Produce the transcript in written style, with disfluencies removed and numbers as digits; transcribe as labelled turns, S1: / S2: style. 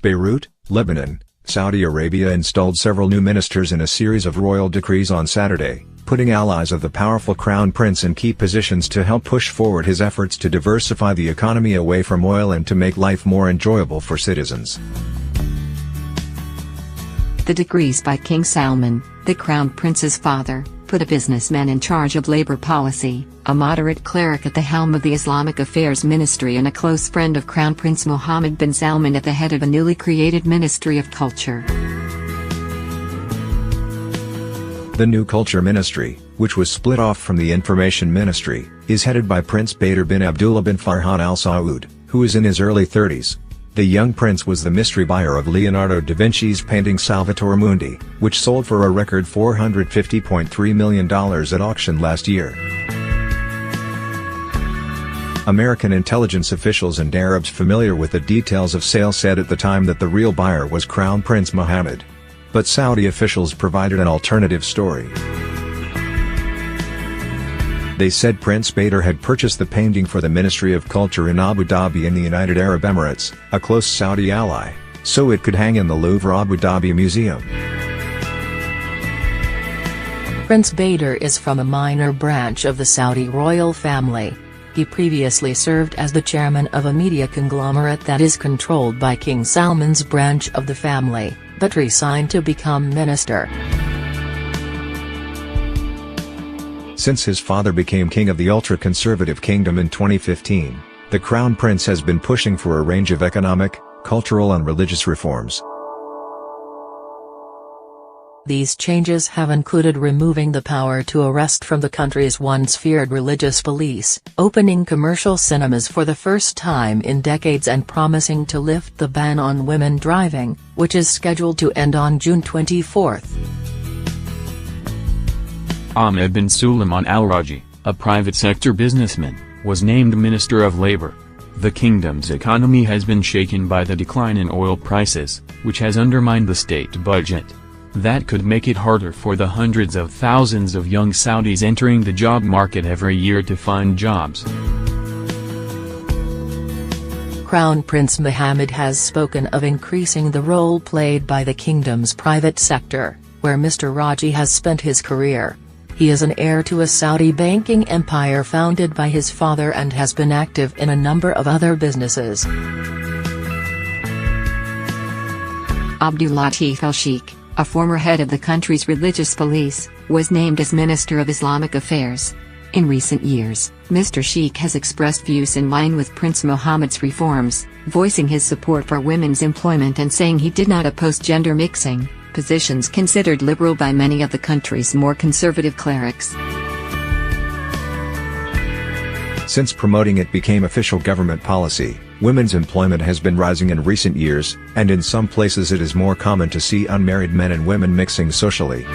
S1: Beirut, Lebanon, Saudi Arabia installed several new ministers in a series of royal decrees on Saturday, putting allies of the powerful crown prince in key positions to help push forward his efforts to diversify the economy away from oil and to make life more enjoyable for citizens.
S2: The decrees by King Salman, the crown prince's father, put a businessman in charge of labor policy, a moderate cleric at the helm of the Islamic Affairs Ministry and a close friend of Crown Prince Mohammed bin Salman at the head of a newly created Ministry of Culture.
S1: The new Culture Ministry, which was split off from the Information Ministry, is headed by Prince Badr bin Abdullah bin Farhan Al Saud, who is in his early 30s. The young prince was the mystery buyer of Leonardo da Vinci's painting Salvator Mundi, which sold for a record $450.3 million at auction last year. American intelligence officials and Arabs familiar with the details of sale said at the time that the real buyer was Crown Prince Mohammed. But Saudi officials provided an alternative story. They said Prince Badr had purchased the painting for the Ministry of Culture in Abu Dhabi in the United Arab Emirates, a close Saudi ally, so it could hang in the Louvre Abu Dhabi Museum.
S3: Prince Badr is from a minor branch of the Saudi royal family. He previously served as the chairman of a media conglomerate that is controlled by King Salman's branch of the family, but resigned to become minister.
S1: Since his father became king of the ultra-conservative kingdom in 2015, the Crown Prince has been pushing for a range of economic, cultural and religious reforms.
S3: These changes have included removing the power to arrest from the country's once feared religious police, opening commercial cinemas for the first time in decades and promising to lift the ban on women driving, which is scheduled to end on June 24.
S4: Ahmed bin Suleiman Al-Raji, a private sector businessman, was named Minister of Labor. The kingdom's economy has been shaken by the decline in oil prices, which has undermined the state budget. That could make it harder for the hundreds of thousands of young Saudis entering the job market every year to find jobs.
S3: Crown Prince Mohammed has spoken of increasing the role played by the kingdom's private sector, where Mr. Raji has spent his career. He is an heir to a Saudi banking empire founded by his father and has been active in a number of other businesses.
S2: Abdulatif Al-Sheikh, a former head of the country's religious police, was named as Minister of Islamic Affairs. In recent years, Mr. Sheikh has expressed views in line with Prince Mohammed's reforms, voicing his support for women's employment and saying he did not oppose gender mixing, positions considered liberal by many of the country's more conservative clerics.
S1: Since promoting it became official government policy, women's employment has been rising in recent years, and in some places it is more common to see unmarried men and women mixing socially.